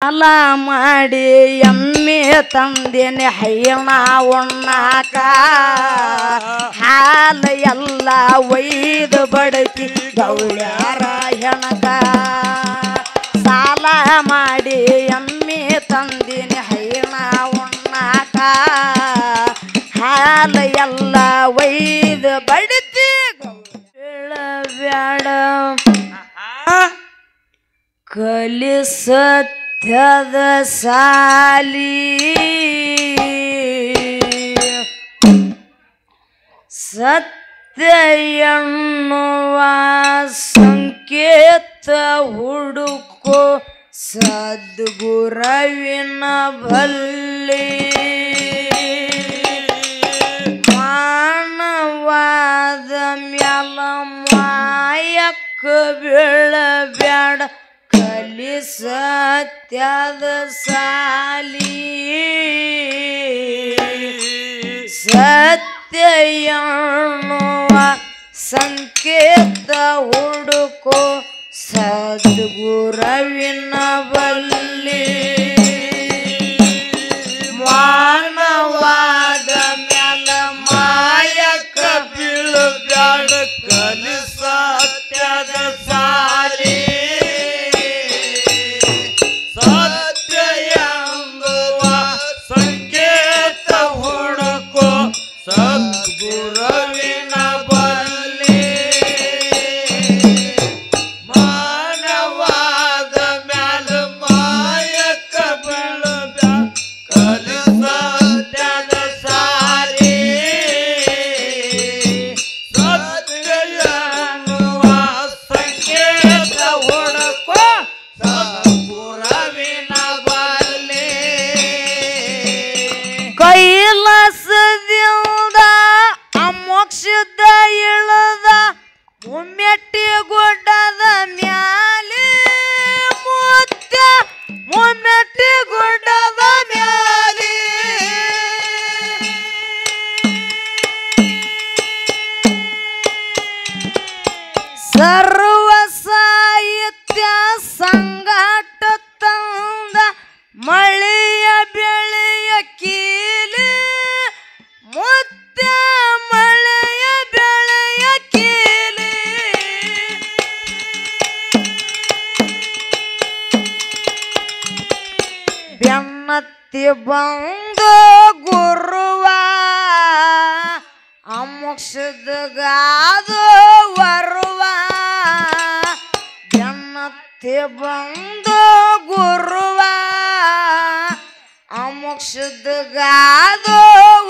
ಸಾಲ ಮಾಡಿ ಎಮ್ಮೆ ತಂದಿನ ಹೈಣ ಉಣ್ಣಾಕ ಹಾಲ ಎಲ್ಲ ಒಯ್ದು ಬಡಕಿ ಗೌಳ್ಯಾರ ಹೆಣಕ ಸಾಲ ಮಾಡಿ ಎಮ್ಮೆ ತಂದಿನ ಹೈಣ ಉಣ್ಣಾಕ ಹಾಲ ಎಲ್ಲ ಒಯ್ದು ಬಡತಿ ಬ್ಯಾಡ ಕಲಿ ಸತ್ಯದ ಸಾಲಿ ಸತ್ಯ ಎನ್ನುವ ಸಂಕೇತ ಹುಡುಕೋ ಸದ್ಗುರವಿನ ಬಲ್ಲಿ ಮಾನವಾದ ಮ್ಯಾಲ ಮಾಯಕ್ಕ ಬೀಳಬ್ಯಾಡ ಕಲಿ ಸತ್ಯದ ಸಾಲಿ ಸತ್ಯ ಎನ್ನುವ ಸಂಕೇತ ಹುಡುಕೋ ಸದ್ಗುರವಿನ ಬಲ್ಲಿ ಮಾನವಾದ ಮ್ಯಾಲ ಮಾಯಕ್ಕ ಬೀಳಬ್ಯಾಡ ಕಲಿ ಸತ್ಯದ ಸಾಲಿ ಸದ್ಗುರವಿನ ಬಲ್ಲಿ ಮಾನವಾದ ಮ್ಯಾಲ ಮಾಯಕ್ಕ ಬೀಳಬ್ಯಾಡ ಕಲಿ ಸತ್ಯದ ಸಾಲಿ ಸತ್ಯ ಎನ್ನುವ ಸಂಕೇತ ಹುಡುಕೋ ಸದ್ಗುರವಿನ ಬಲ್ಲಿ ಕೈಲಾಸದಿಂದ ಮೋಕ್ಷದ ಇಳದ ಮುಮ್ಮೆಟ್ಟಿ ಗುಡ್ಡದ ಮ್ಯಾಲೆ ಮುತ್ತ ಮುಮ್ಮೆಟ್ಟಿ ಗುಡ್ಡದ ಮ್ಯಾಲೆ ಸರ್ವ ಸಾಹಿತ್ಯ ಸಂಗಾಟ ತಂದ ಮಳೆಯ ಬೆಳೆಯ ಕೀಲಿ ಮುತ್ತ ಮಳೆಯ ಬೆಳೆಯ ಕೀಲಿ ಬೆನ್ನತ್ತಿ ಬಂದು ಗುರುವ ಅಮೋಕ್ಷದಗಾದು ವರುವ ಬೆನ್ನತ್ತಿ ಬಂದು ಗುರುವ ಅಮೋಕ್ಷದಗಾದು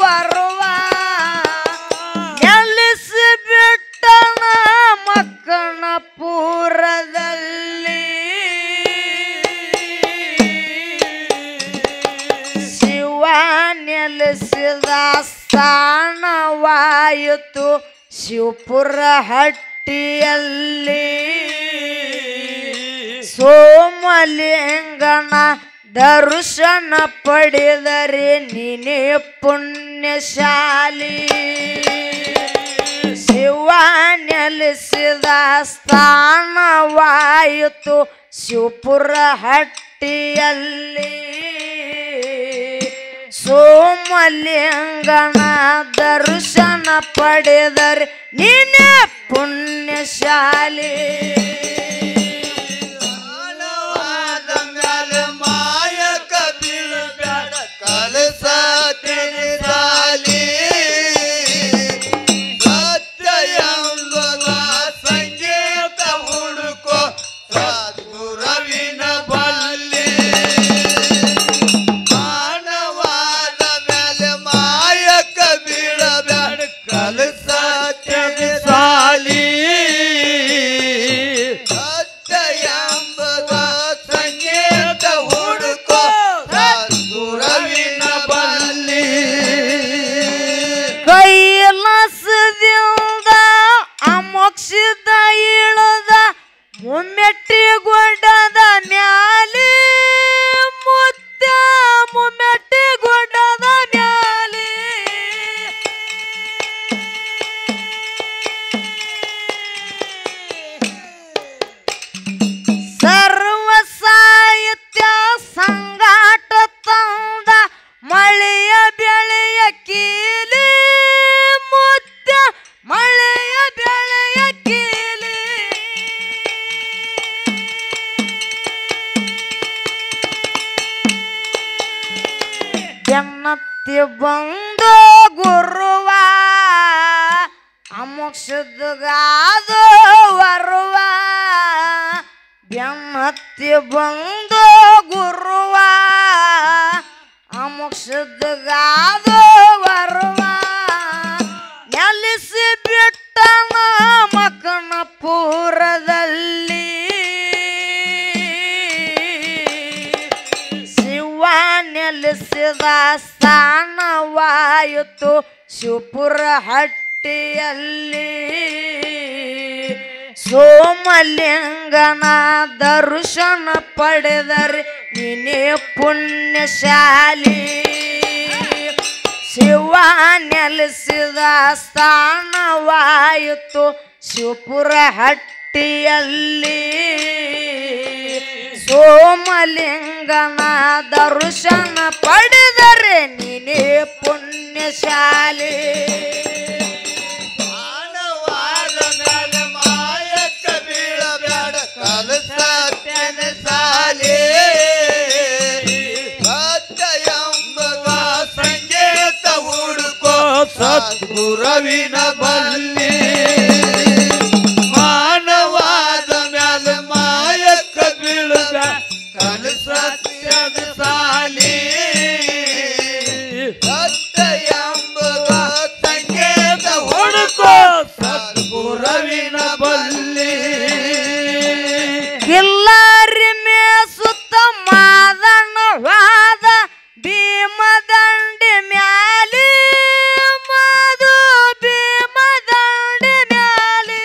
ವರುವ ಎಲ್ಲಿಸಿ ಬಿಟ್ಟನ ಮಕ್ಕನ ಪೂರದಲ್ಲಿ ಶಿವ ನೆಲೆಸಿದ ಸ್ಥಾನವಾಯಿತು ಶಿವಪುರ ಹಟ್ಟಿಯಲ್ಲಿ ಸೋಮಲಿಂಗನ ದರ್ಶನ ಪಡೆದರೆ ನೀನೇ ಪುಣ್ಯಶಾಲಿ ಶಿವ ನೆಲೆಸಿದ ಸ್ಥಾನವಾಯಿತು ಶಿವಪುರ ಹಟ್ಟಿಯಲ್ಲಿ ಸೋಮಲಿಂಗನ ದರ್ಶನ ಪಡೆದರೆ ನೀನೇ ಪುಣ್ಯಶಾಲಿ ಸಾಲಿ ಬೆನ್ನತ್ತಿ ಬಂದು ಗುರುವ ಅಮೋಕ್ಷದಗಾದ ವರುವ ಬೆನ್ನತ್ತಿ ಬಂದು ಗುರುವ ಅಮೋಕ್ಷದಗಾದ ವರುವ ನೆಲೆಸಿ ಬಿಟ್ಟನ ಮಕನಪುರದಲ್ಲಿ ಶಿವ ನೆಲೆಸಿದ ಸ್ಥಾನವಾಯಿತು ಶಿವಪುರ ಹಟ್ಟಿಯಲ್ಲಿ ಸೋಮಲಿಂಗನ ದರ್ಶನ ಪಡೆದರೆ ನೀನೇ ಪುಣ್ಯಶಾಲಿ ಶಿವ ನೆಲೆಸಿದ ಸ್ಥಾನವಾಯಿತು ಶಿವಪುರ ಹಟ್ಟಿಯಲ್ಲಿ ಸೋಮಲಿಂಗನ ದರ್ಶನ ಪಡೆದರೆ ನೀನೇ ಪುಣ್ಯಶಾಲಿ ಸದ್ಗುರವಿನ ಬಲ್ಲಿ ಮಾನವಾದ ಮ್ಯಾಲ ಮಾಯಕ್ಕ ಬೀಳದ ಕಲಸತ್ಯದ ಸಾಲಿ ಸತ್ಯ ಎಂಬುವ ಸಂಕೇತ ಹುಡುಕೋ ಸದ್ಗುರವಿನ ಬಲ್ಲಿ ಕಿಲ್ಲಾರಿ ಮೇಸುತ್ತ ಮಾದನವಾದ ಭೀಮದಂಡಿ ಮ್ಯಾಲಿ ಮಧು ಭೀಮದಂಡಿ ಮ್ಯಾಲಿ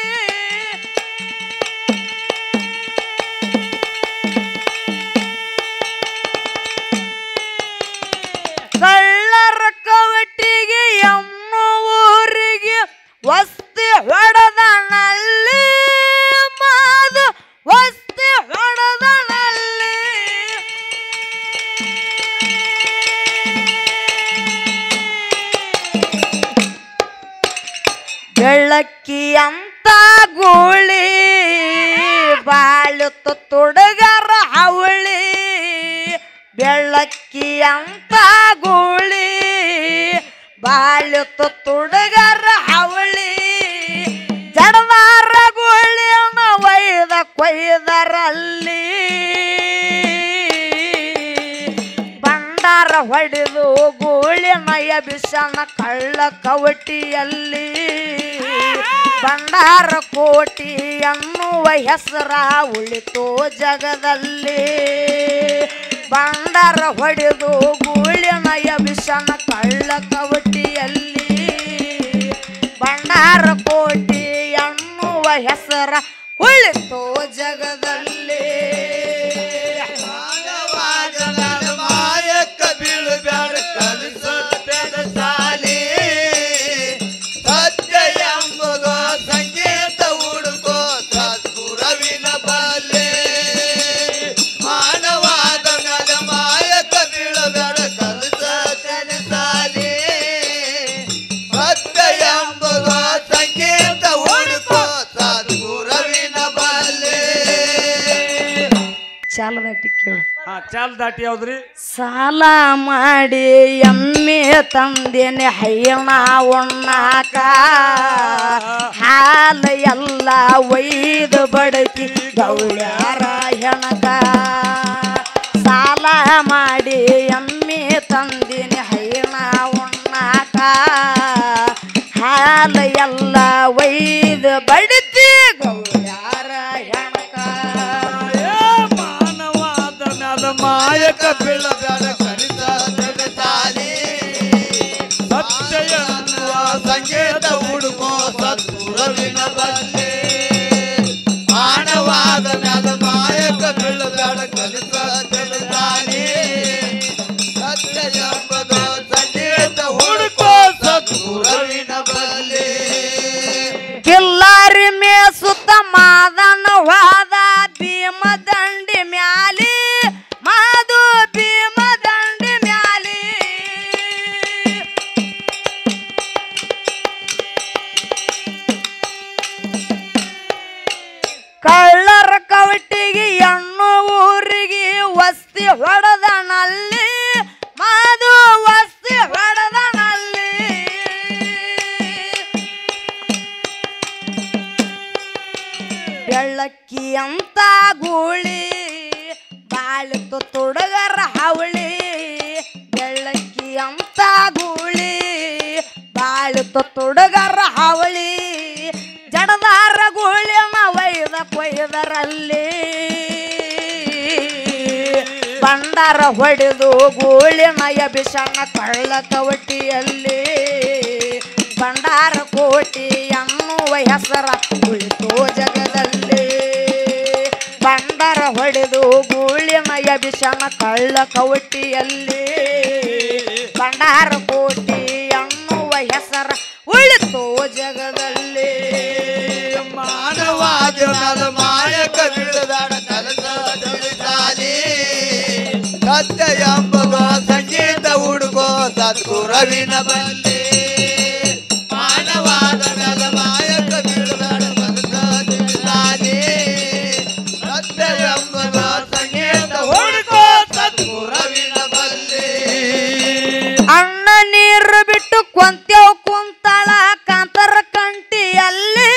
ಕಳ್ಳರ ಕವಟಿಗೆ ಎನ್ನುವೂರಿಗೆ ವಸ್ತಿ ಹೊಡೆದನಲ್ಲಿ ಮಧು ವಸ್ತಿ ಹೊಡೆದನಲ್ಲಿ ಬೆಳ್ಳಕ್ಕಿ ಅಂತ ಗೋಳಿ ಬಾಳುತ್ತ ತೊಡಗರ ಹವಳಿ ಬೆಳ್ಳಕ್ಕಿ ಅಂತ ಗೋಳಿ ಬಾಳುತ್ತ ತೊಡಗರ ಹವಳಿ ಜಡವಾರ ಗೋಳಿಯನ್ನ ಒಯ್ದ ಕೊಯ್ದರಲ್ಲಿ ಬಂಡಾರ ಹೊಡೆದು ಗೋಳಿನ ಎಬಿಸನ ಕಳ್ಳ ಕವಟಿಯಲ್ಲಿ ಬಂಡಾರ ಕೋಟಿ ಎನ್ನುವ ಹೆಸರ ಉಳಿತು ಜಗದಲ್ಲಿ ಬಂಡಾರ ಹೊಡೆದು ಗೋಳಿನ ಎಬಿಸನ ಕಳ್ಳ ಕವಟಿಯಲ್ಲಿ ಬಂಡಾರ ಕೋಟಿ ಎನ್ನುವ ಹೆಸರ ಉಳಿತು ಜಗದಲ್ಲಿ ಮಾಯಕ್ಕ ಬೀಳಬ್ಯಾಡ ಕಲಿಸತ್ಯದ ಸಾಲಿ ಸತ್ಯ ಎಂಬುದ ಸಂಕೇತ ಹುಡುಕೋ ಸದ್ಗುರವಿನ ಬಲ್ಲಿ ಮಾನವಾದ ಮ್ಯಾಲ ಮಾಯಕ್ಕ ಬೀಳಬ್ಯಾಡ ಕಲಿಸತ್ಯದ ಸಾಲಿ ಸತ್ಯ ಎಂಬುದ ಸಂಕೇತ ಹುಡುಕೋ ಸದ್ಗುರವಿನ ಬಲ್ಲಿ ಚಾಲದಾಟಿ ಕೇಳು ಚಾಲ್ ದಾಟಿ ಯಾವ್ದ್ರಿ ಸಾಲ ಮಾಡಿ ಎಮ್ಮೆ ತಂದೇನೆ ಹೈಯಣ ಉಣ್ಣಾಕ ಹಾಲ ಎಲ್ಲ ಒಯ್ದು ಬಡಕಿ ಗೌಳ್ಯಾರ ಹೆಣಕ ಸಾಲ ಮಾಡಿ ಎಮ್ಮೆ ತಂದೇನೆ ಹೈಯಣ ಉಣ್ಣಾಕ ಹಾಲ ಎಲ್ಲ ಒಯ್ದು ಬಡತಿ ಗೌಳ್ಯಾರ ಹೆಣಕ ಮಾಯಕ ಬೀಳಬ್ಯಾಡ ಕಲಿಸತ್ಯದ ಸಾಲಿ ಸತ್ಯ ಎನ್ನುವ ಸಂಕೇತ ಹುಡುಕೋ ಸದ್ಗುರವಿನ ಬಲ್ಲಿ ಮಾನವಾದ ಮ್ಯಾಲ ಮಾಯಕ ಬೀಳಬ್ಯಾಡ ಕಲಿಸತ್ಯದ ಸಾಲಿ ಸತ್ಯ ಎಂಬುದು ಸಂಕೇತ ಹುಡುಕೋ ಸದ್ಗುರವಿನ ಬಲ್ಲಿ ಕಿಲ್ಲಾರಿ ಮೇಸುತ್ತ ಮಾದನವಾದ ಭೀಮದಂಡಿ ಮ್ಯಾಲಿ ಮಧು ಭೀಮದಂಡಿ ಮ್ಯಾಲಿ ಕಳ್ಳರ ಕವಟಿಗೆ ಎಣ್ಣು ಊರಿಗೆ ವಸ್ತಿ ಹೊಡೆದನಲ್ಲಿ ಮಧು ವಸ್ತಿ ಅಂತ ಗೂಳಿ ಬಾಳಿತು ತುಡುಗರ ಹಾವಳಿ ಬೆಳ್ಳಕ್ಕಿ ಅಂತ ಗೂಳಿ ಬಾಳಿತು ತುಡುಗರ ಹಾವಳಿ ಜಡದಾರ ಗೂಳಿನ ವೈದ ಕೊಯ್ದರಲ್ಲಿ ಬಂಡಾರ ಹೊಡೆದು ಗೂಳಿನ ಎಬಿಸಣ್ಣ ಕಳ್ಳ ಕವಟಿಯಲ್ಲಿ ಬಂಡಾರ ಕೋಟಿ ಅನ್ನುವ ಹೆಸರ ಉಳಿತು ಜಗದಲ್ಲಿ ಬಂಡಾರ ಹೊಡೆದು ಗೂಳಿನ ಎಬಿಸಣ್ಣ ಕಳ್ಳ ಕವಟಿಯಲ್ಲಿ ಬಂಡಾರ ಕೋಟಿ ಅನ್ನುವ ಹೆಸರ ಉಳಿತು ಜಗದಲ್ಲಿ ಮಾನವಾದ ಮಾಯಕ ಬೀಳದಾಡ ಕಲಸ ತಿಳಿದಾಲಿ ಸತ್ಯ ಎಂಬುದು ಸಂಗೀತ ಹುಡುಗೋ ಸದ್ಗುರವಿನ ಬಲ್ಲಿ ಮಾನವಾದ ಮಾಯಕ ಬೀಳದಾಡ ಕಲಸ ತಿಳಿದಾಲಿ ಸತ್ಯ ಎಂಬುದು ಸಂಗೀತ ಹುಡುಗೋ ಸದ್ಗುರವಿನ ಬಲ್ಲಿ ಅಣ್ಣ ನೀರು ಬಿಟ್ಟು ಕೊಂತೆವ್ ಕುಂತಾಳ ಕಾಂತರ ಕಂಟಿಯಲ್ಲಿ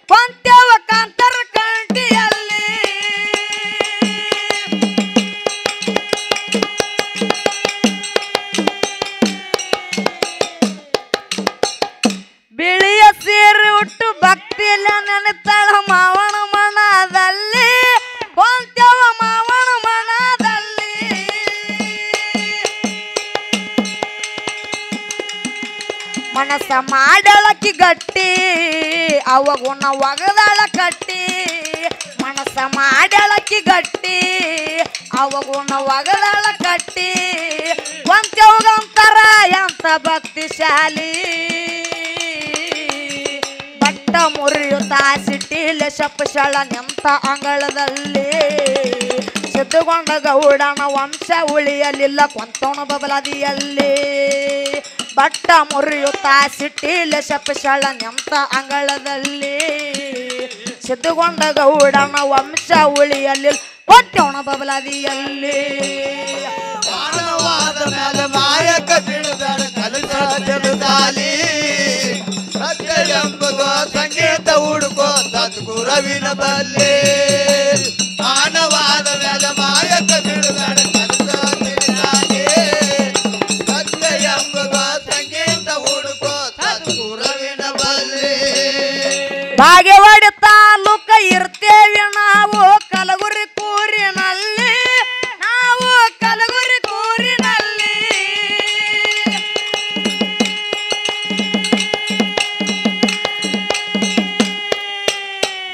ಕೊಂತೆವ ಕಾಂತರ ಕಂಟಿಯಲ್ಲಿ ಬಿಳಿಯ ಸೀರೆ ಉಟ್ಟು ಭಕ್ತಿಲ್ಲ ನೆನೆತಾಳ ಮಾವಣ ಮನದಲ್ಲಿ ಕೊಂತೆವ ಮಾವಣ ಮನದಲ್ಲಿ ಮನಸ್ಸ ಮಾಡಳಕಿ ಗಟ್ಟಿ ಅವಗುಣ ಒಗದಾಳ ಕಟ್ಟಿ ಮನಸ್ಸ ಮಾಡಳಕಿ ಗಟ್ಟಿ ಅವಗುಣ ಒಗದಾಳ ಕಟ್ಟಿ ಕೊಂತೆವಗಂತರ ಎಂತ ಭಕ್ತಿಶಾಲಿ ಬಟ್ಟ ಮುರಿಯುತ್ತಾ ಸಿಟ್ಟಿಲೆ ಶಪಶಳ ನಿಂತ ಅಂಗಳದಲ್ಲಿ ಸಿದ್ಧಗೊಂಡ ಗೌಡನ ವಂಶ ಉಳಿಯಲಿಲ್ಲ ಕೊಂತವನ ಬಬಲದಿಯಲ್ಲಿ ಬಟ್ಟ ಮುರಿಯುತ್ತಾ ಸಿಟ್ಟಿಲೆ ಶಪಶಳ ನಿಂತ ಅಂಗಳದಲ್ಲಿ ಸಿದ್ಧಗೊಂಡ ಗೌಡನ ವಂಶ ಉಳಿಯಲಿಲ್ಲ ಕೊಂತವನ ಬಬಲದಿಯಲ್ಲಿ ಮಾನವಾದ ಮೇಲೆ ಮಾಯಕ ಬೀಳದಾಡ ಕಲಸ ತಿಳಿದಾಲಿ ಸತ್ಯ ಎಂಬುದು ಸಂಗೀತ ಹುಡುಕೋ ಸದ್ಗುರವಿನ ಬಲ್ಲಿ ಮಾನವಾದ ಮೇಲೆ ಮಾಯಕ ಬೀಳದಾಡ ಕಲಸ ತಿಳಿದಾಲಿ ಸತ್ಯ ಎಂಬುದು ಸಂಗೀತ ಹುಡುಕೋ ಸದ್ಗುರವಿನ ಬಲ್ಲಿ ಬಾಗೇವಾಡಿ ತಾಲೂಕ ಇರ್ತೇವೆ ನಾವು ಕಲಗುರಿ ಕೂರಿನಲ್ಲಿ ನಾವು ಕಲಗುರಿ ಕೂರಿನಲ್ಲಿ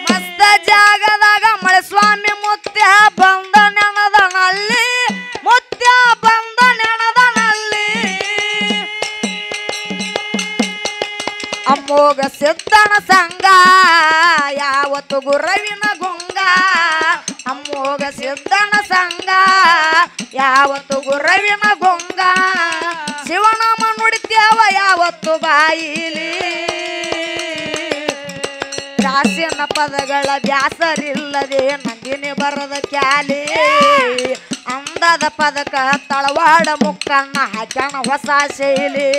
ಮಸ್ತ ಜಾಗದಾಗ ಮಳೆಸ್ವಾಮಿ ಮುತ್ಯ ಬಂದ ನೆನದನಲ್ಲಿ ಮುತ್ಯ ಬಂದ ನೆನದನಲ್ಲಿ ಅಮ್ಮೋಗ ಸಿದ್ದನ ಸಂಘ ಯಾವತ್ತು ಗುರವಿನ ಗುಂಗ ಅಮ್ಮೋಗ ಸಿದ್ದನ ಸಂಘ ಯಾವತ್ತು ಗುರವಿನ ಗುಂಗ ಶಿವನಾಮ ನುಡಿತೇವ ಯಾವತ್ತು ಬಾಯಿಲಿ ಪ್ರಾಚೀನ ಪದಗಳ ಬ್ಯಾಸರಿಲ್ಲದೆ ನಂದಿನಿ ಬರದ ಕ್ಯಾಲಿ ಅಂದದ ಪದಕ ತಳವಾಡ ಮುಕ್ಕನ್ನ ಹಾಕ್ಯಾನ ಹೊಸ ಶೈಲಿ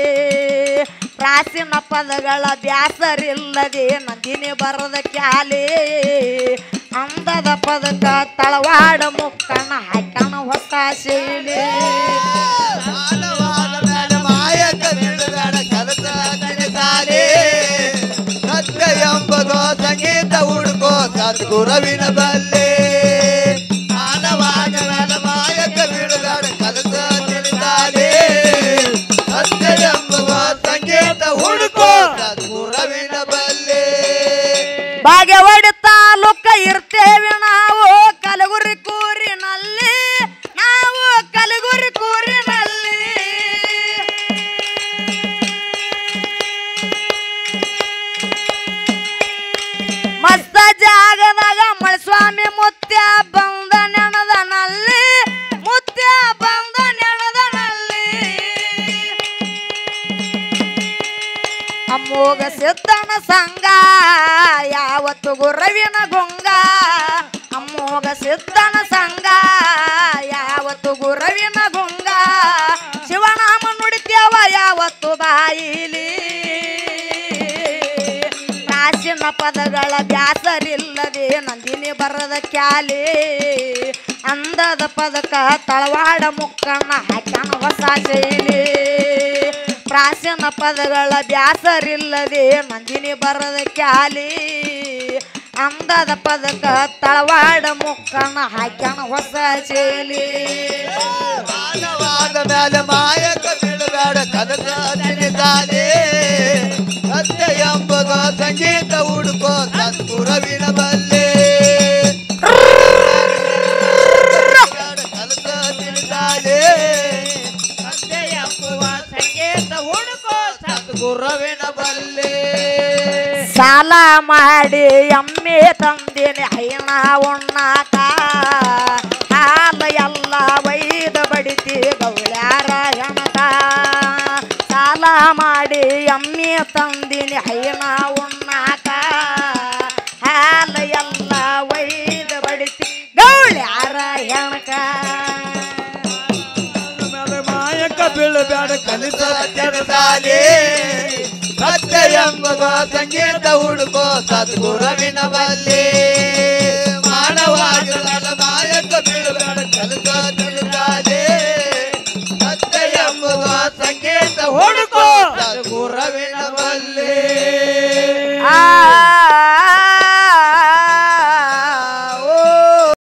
ಪ್ರಾಚೀನ ಪದಗಳ ಬ್ಯಾಸರಿಲ್ಲದೆ ನಂದಿನಿ ಬರದ ಕ್ಯಾಲಿ ಅಂದದ ಪದಕ ತಳವಾಡ ಮುಕ್ಕನ್ನ ಹಾಕ್ಯಾನ ಹೊಸ ಶೈಲಿ ಮಾನವಾದ ಮೇಲೆ ಮಾಯಕ ಬೀಳದಾಡ ಕಲಸ ತಿಳಿದಾಲಿ ಸತ್ಯ ಎಂಬುದು ಸಂಗೀತ ಹುಡುಕೋ ಸದ್ಗುರವಿನ ಬಲ್ಲಿ ಮಾನವಾದ ಮೇಲೆ ಮಾಯಕ ಬೀಳದಾಡ ಕಲಸ ತಿಳಿದಾಲಿ ಸತ್ಯ ಎಂಬುದು ಸಂಗೀತ ಹುಡುಕೋ ಸದ್ಗುರವಿನ ಬಲ್ಲಿ ಬಾಗೇವಾಡಿ ತಾಲೂಕ ಇರ್ತೇವೆ ನಾವು ಕಲಗುರಿ ಕೂರಿನಲ್ಲಿ ನಾವು ಕಲಗುರಿ ಕೂರಿನಲ್ಲಿ ಮಸ್ತ ಜಾಗದಾಗ ಮಳೆಸ್ವಾಮಿ ಮುತ್ಯ ಬಂದ ನೆನದನಲ್ಲಿ ಮುತ್ಯ ಬಂದ ನೆನದನಲ್ಲಿ ಅಮ್ಮೋಗ ಸಿದ್ದನ ಸಂಘ ಯಾವತ್ತು ಗುರವಿನ ಗುಂಗ ಅಮ್ಮೋಗ ಸಿದ್ದನ ಸಂಘ ಯಾವತ್ತು ಗುರವಿನ ಗುಂಗ ಶಿವನಾಮ ನುಡಿತೇವ ಯಾವತ್ತು ಬಾಯಿಲಿ ಪ್ರಾಚೀನ ಪದಗಳ ಬ್ಯಾಸರಿಲ್ಲದೆ ನಂದಿನಿ ಬರದ ಕ್ಯಾಲಿ ಅಂದದ ಪದಕ ತಳವಾಡ ಮುಕ್ಕಣ್ಣ ಹಾಕ್ಯಾನ ಹೊಸ ಶೈಲಿ ಪ್ರಾಚೀನ ಪದಗಳ ಬ್ಯಾಸರಿಲ್ಲದೆ ನಂದಿನಿ ಬರದ ಕ್ಯಾಲಿ ಅಂದದ ಪದಕ ತಳವಾಡ ಮುಕ್ಕಣ್ಣ ಹಾಕ್ಯಾನ ಹೊಸ ಶೈಲಿ ಮಾನವಾದ ಮೇಲೆ ಮಾಯಕ ಬೀಳಬೇಡ ಕನಸ ತಿಳಿಸಾಲೆ ಸತ್ಯ ಎಂಬುದ ಸಂಗೀತ ಹುಡುಕೋ ಸದ್ಗುರುವಿನ ಬಲ್ಲೆ ಕನಸ ತಿಳಿಸಾಲೆ ಸತ್ಯ ಎಂಬುವ ಸಂಗೀತ ಹುಡುಕೋ ಸದ್ಗುರುವಿನ ಬಲ್ಲೆ ಸಾಲ ಮಾಡಿ ಎಮ್ಮೆ ತಂದಿನಿ ಹೈನ ಉಣ್ಣಾಕ ಹಾಲ ಎಲ್ಲ ವೈದ ಬಡಿತಿ ಗೌಳ್ಯಾರ ಹೆಣಕ ಸಾಲ ಮಾಡಿ ಎಮ್ಮೆ ತಂದಿನಿ ಹೈನ ಉಣ್ಣಾಕ ಹಾಲ ಎಲ್ಲ ವೈದ ಬಡಿತಿ ಗೌಳ್ಯಾರ ಹೆಣಕ ಮಾಯಕ ಬೀಳಬೇಡ ಕನಸ ತಿಳಿಸಾಲೆ ಸತ್ಯ ಎಂಬುದ ಸಂಗೀತ ಹುಡುಕೋ ಸದ್ಗುರುವಿನ ಬಲ್ಲೆ ಮಾನವಾಗಿರಲ್ಲ ಮಾಯಕ ಬೀಳಬೇಡ ಕನಸ ತಿಳಿಸಾಲೆ ಸತ್ಯ ಎಂಬುದ ಸಂಗೀತ ಹುಡುಕೋ ಸದ್ಗುರುವಿನ ಬಲ್ಲೆ